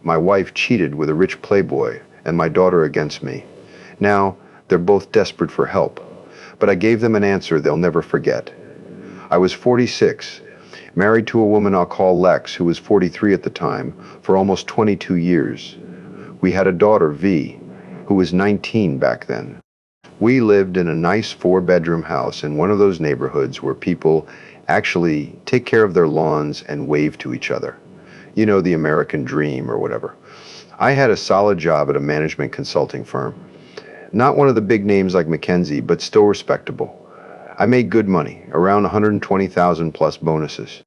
My wife cheated with a rich Playboy, and my daughter against me. Now, they're both desperate for help, but I gave them an answer they'll never forget. I was 46, married to a woman I'll call Lex, who was 43 at the time, for almost 22 years. We had a daughter, V, who was 19 back then. We lived in a nice four-bedroom house in one of those neighborhoods where people actually take care of their lawns and wave to each other. You know, the American dream or whatever. I had a solid job at a management consulting firm. Not one of the big names like McKinsey, but still respectable. I made good money, around 120,000 plus bonuses.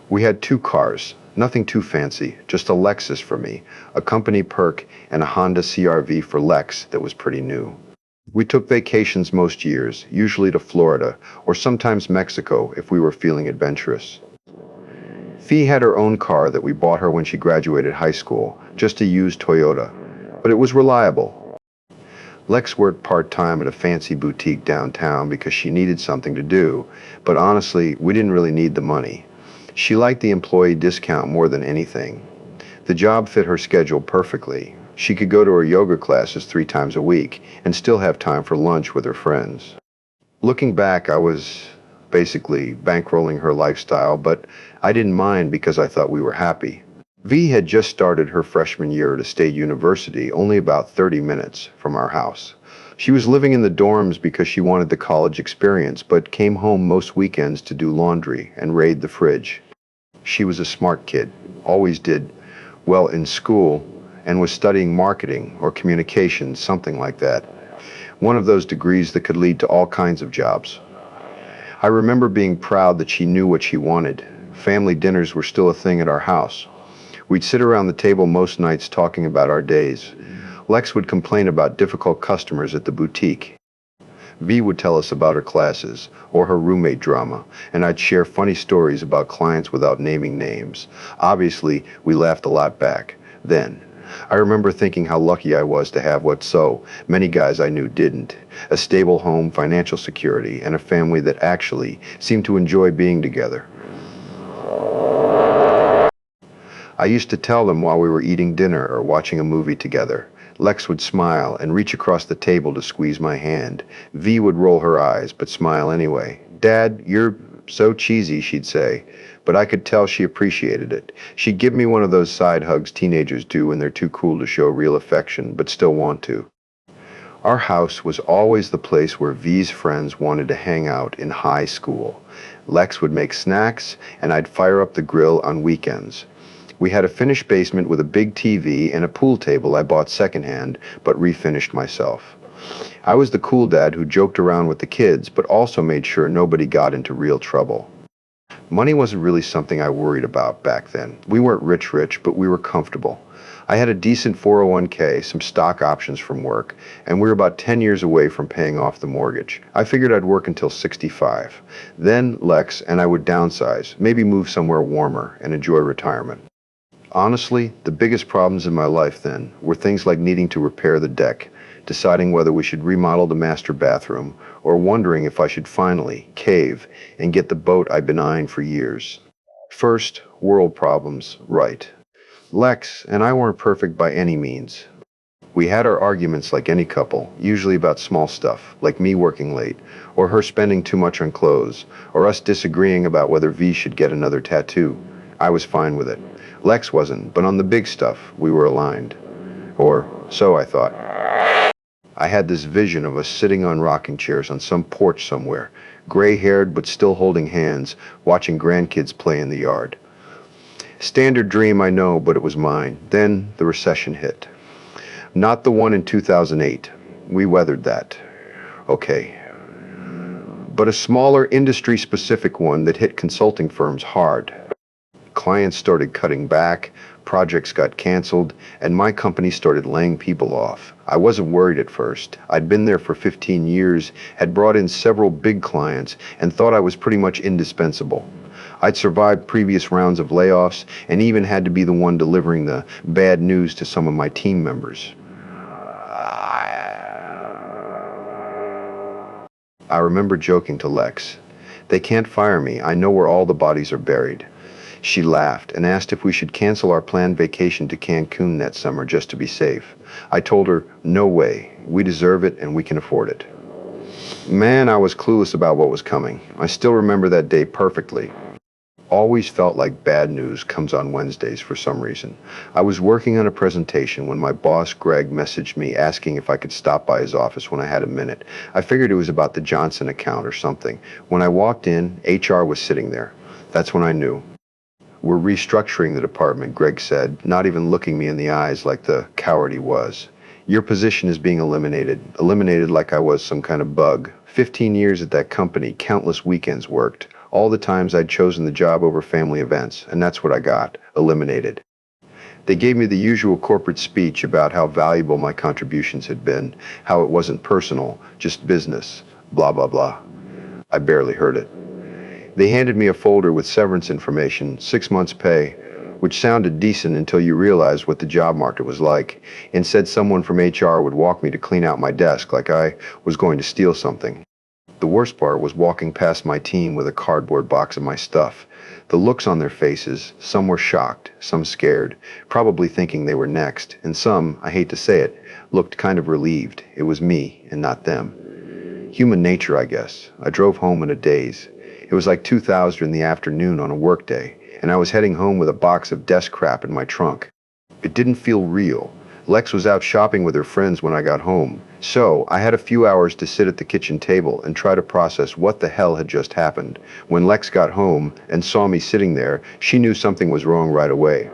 We had two cars, nothing too fancy, just a Lexus for me, a company perk, and a Honda CR-V for Lex that was pretty new. We took vacations most years, usually to Florida, or sometimes Mexico if we were feeling adventurous. Fee had her own car that we bought her when she graduated high school, just a used Toyota, but it was reliable. Lex worked part-time at a fancy boutique downtown because she needed something to do, but honestly, we didn't really need the money. She liked the employee discount more than anything. The job fit her schedule perfectly. She could go to her yoga classes 3 times a week and still have time for lunch with her friends. Looking back, I was basically bankrolling her lifestyle, but I didn't mind because I thought we were happy. V had just started her freshman year at a state university, only about 30 minutes from our house. She was living in the dorms because she wanted the college experience, but came home most weekends to do laundry and raid the fridge. She was a smart kid, always did well in school, and was studying marketing or communications, something like that. One of those degrees that could lead to all kinds of jobs. I remember being proud that she knew what she wanted. Family dinners were still a thing at our house. We'd sit around the table most nights talking about our days. Lex would complain about difficult customers at the boutique. V would tell us about her classes or her roommate drama, and I'd share funny stories about clients without naming names. Obviously, we laughed a lot back then. I remember thinking how lucky I was to have what so many guys I knew didn't: a stable home, financial security, and a family that actually seemed to enjoy being together. I used to tell them while we were eating dinner or watching a movie together. Lex would smile and reach across the table to squeeze my hand. V would roll her eyes, but smile anyway. "Dad, you're so cheesy," she'd say, but I could tell she appreciated it. She'd give me one of those side hugs teenagers do when they're too cool to show real affection, but still want to. Our house was always the place where V's friends wanted to hang out in high school. Lex would make snacks, and I'd fire up the grill on weekends. We had a finished basement with a big TV and a pool table I bought secondhand, but refinished myself. I was the cool dad who joked around with the kids, but also made sure nobody got into real trouble. Money wasn't really something I worried about back then. We weren't rich, but we were comfortable. I had a decent 401k, some stock options from work, and we were about 10 years away from paying off the mortgage. I figured I'd work until 65. Then Lex and I would downsize, maybe move somewhere warmer, and enjoy retirement. Honestly, the biggest problems in my life then were things like needing to repair the deck, deciding whether we should remodel the master bathroom, or wondering if I should finally cave and get the boat I've been eyeing for years. First, world problems, right. Lex and I weren't perfect by any means. We had our arguments like any couple, usually about small stuff, like me working late, or her spending too much on clothes, or us disagreeing about whether V should get another tattoo. I was fine with it. Lex wasn't, but on the big stuff, we were aligned. Or so I thought. I had this vision of us sitting on rocking chairs on some porch somewhere, gray-haired but still holding hands, watching grandkids play in the yard. Standard dream, I know, but it was mine. Then the recession hit. Not the one in 2008. We weathered that. Okay. But a smaller industry-specific one that hit consulting firms hard. Clients started cutting back, projects got canceled, and my company started laying people off. I wasn't worried at first. I'd been there for 15 years, had brought in several big clients, and thought I was pretty much indispensable. I'd survived previous rounds of layoffs and even had to be the one delivering the bad news to some of my team members. I remember joking to Lex, "They can't fire me. I know where all the bodies are buried." She laughed and asked if we should cancel our planned vacation to Cancun that summer just to be safe. I told her, no way, we deserve it and we can afford it. Man, I was clueless about what was coming. I still remember that day perfectly. Always felt like bad news comes on Wednesdays for some reason. I was working on a presentation when my boss, Greg, messaged me asking if I could stop by his office when I had a minute. I figured it was about the Johnson account or something. When I walked in, HR was sitting there. That's when I knew. We're restructuring the department, Greg said, not even looking me in the eyes like the coward he was. Your position is being eliminated. Eliminated like I was some kind of bug. 15 years at that company, countless weekends worked. All the times I'd chosen the job over family events, and that's what I got, eliminated. They gave me the usual corporate speech about how valuable my contributions had been, how it wasn't personal, just business, blah, blah, blah. I barely heard it. They handed me a folder with severance information, 6 months' pay, which sounded decent until you realized what the job market was like, and said someone from HR would walk me to clean out my desk like I was going to steal something. The worst part was walking past my team with a cardboard box of my stuff. The looks on their faces, some were shocked, some scared, probably thinking they were next, and some, I hate to say it, looked kind of relieved. It was me and not them. Human nature, I guess. I drove home in a daze. It was like 2,000 in the afternoon on a work day, and I was heading home with a box of desk crap in my trunk. It didn't feel real. Lex was out shopping with her friends when I got home, so I had a few hours to sit at the kitchen table and try to process what the hell had just happened. When Lex got home and saw me sitting there, she knew something was wrong right away.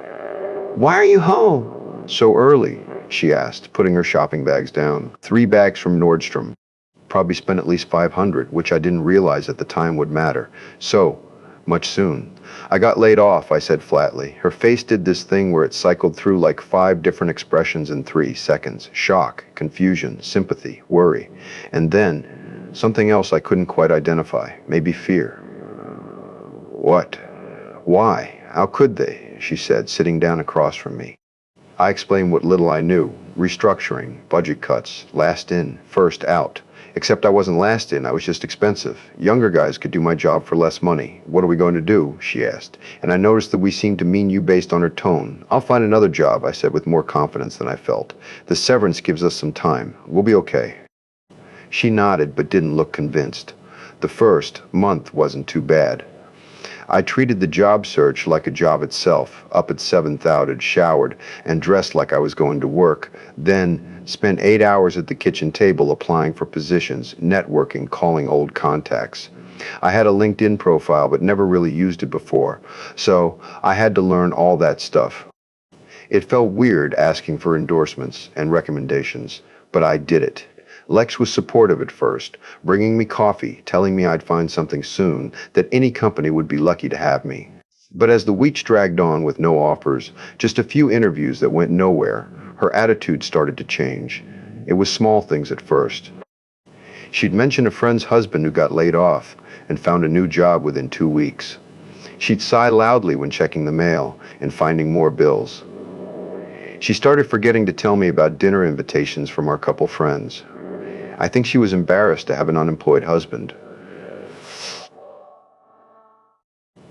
"Why are you home so early?" she asked, putting her shopping bags down. 3 bags from Nordstrom. Probably spent at least $500, which I didn't realize at the time would matter. So much soon. I got laid off, I said flatly. Her face did this thing where it cycled through like 5 different expressions in 3 seconds. Shock, confusion, sympathy, worry. And then, something else I couldn't quite identify. Maybe fear. What? Why? How could they? She said, sitting down across from me. I explained what little I knew. Restructuring, budget cuts, last in, first out. Except I wasn't last in, I was just expensive. Younger guys could do my job for less money. "What are we going to do?" she asked. And I noticed that we seemed to mean you based on her tone. "I'll find another job," I said with more confidence than I felt. "The severance gives us some time. We'll be okay." She nodded but didn't look convinced. The first month wasn't too bad. I treated the job search like a job itself, up at 7:30, showered, and dressed like I was going to work, then spent 8 hours at the kitchen table applying for positions, networking, calling old contacts. I had a LinkedIn profile but never really used it before, so I had to learn all that stuff. It felt weird asking for endorsements and recommendations, but I did it. Lex was supportive at first, bringing me coffee, telling me I'd find something soon, that any company would be lucky to have me. But as the weeks dragged on with no offers, just a few interviews that went nowhere, her attitude started to change. It was small things at first. She'd mention a friend's husband who got laid off and found a new job within 2 weeks. She'd sigh loudly when checking the mail and finding more bills. She started forgetting to tell me about dinner invitations from our couple friends. I think she was embarrassed to have an unemployed husband.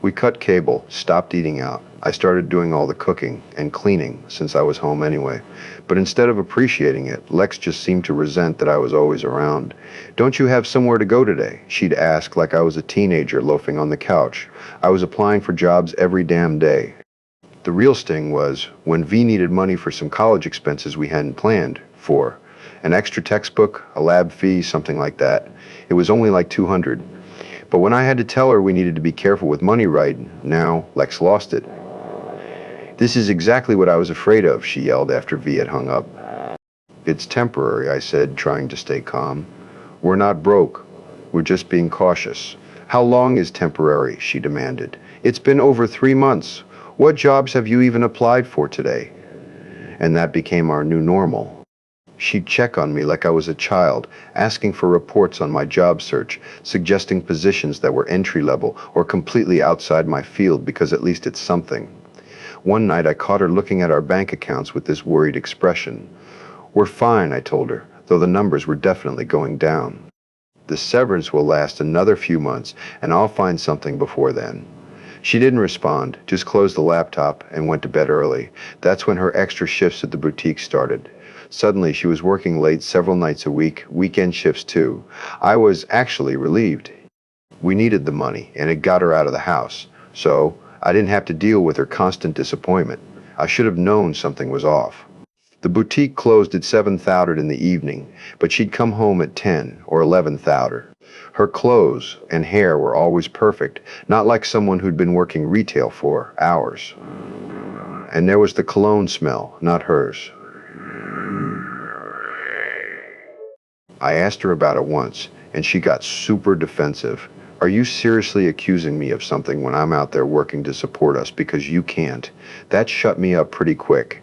We cut cable, stopped eating out. I started doing all the cooking and cleaning since I was home anyway. But instead of appreciating it, Lex just seemed to resent that I was always around. "Don't you have somewhere to go today?" she'd ask like I was a teenager loafing on the couch. I was applying for jobs every damn day. The real sting was when V needed money for some college expenses we hadn't planned for. An extra textbook, a lab fee, something like that. It was only like $200. But when I had to tell her we needed to be careful with money right now, Lex lost it. "This is exactly what I was afraid of," she yelled after V had hung up. "It's temporary," I said, trying to stay calm. "We're not broke. We're just being cautious." "How long is temporary?" she demanded. "It's been over 3 months. What jobs have you even applied for today?" And that became our new normal. She'd check on me like I was a child, asking for reports on my job search, suggesting positions that were entry-level or completely outside my field because at least it's something. One night I caught her looking at our bank accounts with this worried expression. "We're fine," I told her, though the numbers were definitely going down. "The severance will last another few months, and I'll find something before then." She didn't respond, just closed the laptop and went to bed early. That's when her extra shifts at the boutique started. Suddenly, she was working late several nights a week, weekend shifts too. I was actually relieved. We needed the money, and it got her out of the house. So, I didn't have to deal with her constant disappointment. I should have known something was off. The boutique closed at 7:30 in the evening, but she'd come home at 10 or 11:30. Her clothes and hair were always perfect, not like someone who'd been working retail for hours. And there was the cologne smell, not hers. I asked her about it once, and she got super defensive. Are you seriously accusing me of something when I'm out there working to support us because you can't? That shut me up pretty quick.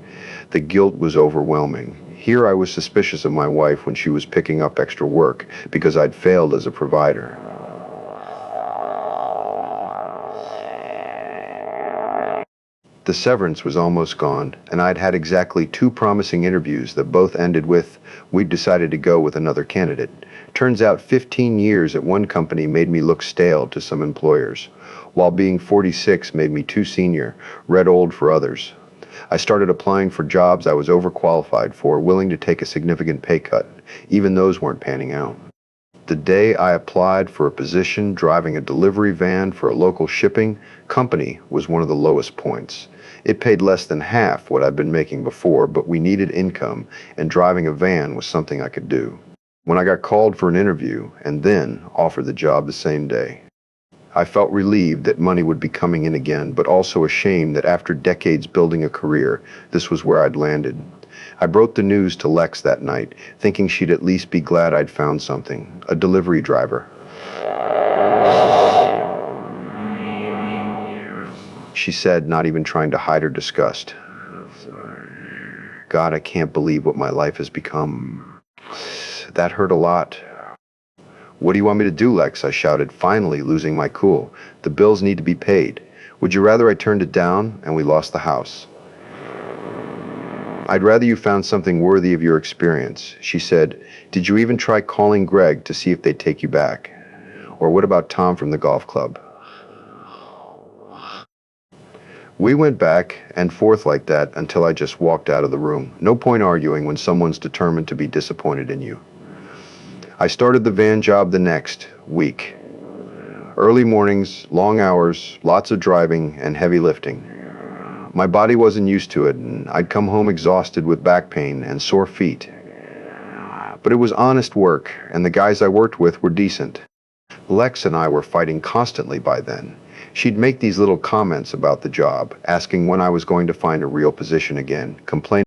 The guilt was overwhelming. Here I was suspicious of my wife when she was picking up extra work because I'd failed as a provider. The severance was almost gone, and I'd had exactly 2 promising interviews that both ended with, we'd decided to go with another candidate. Turns out 15 years at one company made me look stale to some employers, while being 46 made me too senior, red old for others. I started applying for jobs I was overqualified for, willing to take a significant pay cut. Even those weren't panning out. The day I applied for a position driving a delivery van for a local shipping company was one of the lowest points. It paid less than half what I'd been making before, but we needed income, and driving a van was something I could do. When I got called for an interview, and then offered the job the same day, I felt relieved that money would be coming in again, but also ashamed that after decades building a career, this was where I'd landed. I broke the news to Lex that night, thinking she'd at least be glad I'd found something, a delivery driver. She said, not even trying to hide her disgust. God, I can't believe what my life has become. That hurt a lot. What do you want me to do, Lex? I shouted, finally losing my cool. The bills need to be paid. Would you rather I turned it down and we lost the house? I'd rather you found something worthy of your experience. She said, did you even try calling Greg to see if they'd take you back? Or what about Tom from the golf club? We went back and forth like that until I just walked out of the room. No point arguing when someone's determined to be disappointed in you. I started the van job the next week. Early mornings, long hours, lots of driving, and heavy lifting. My body wasn't used to it, and I'd come home exhausted with back pain and sore feet. But it was honest work, and the guys I worked with were decent. Lex and I were fighting constantly by then. She'd make these little comments about the job, asking when I was going to find a real position again, complaining